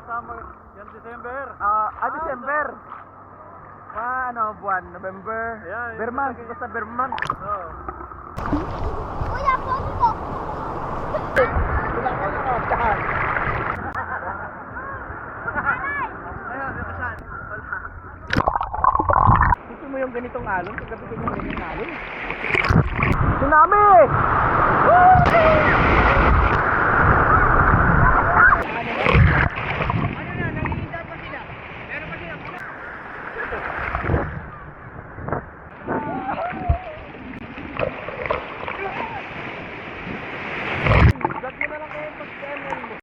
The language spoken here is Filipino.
summer. Yan December. December. Ano buwan? November? Yeah, Berman, basta Berman. Oo. Kuya, pogi po. Wala ko na kasahan. Ayun, nakasan. Wala. Gusto mo yung ganitong alon? Kagabi ko yung ganitong alon. Tsunami! Woo!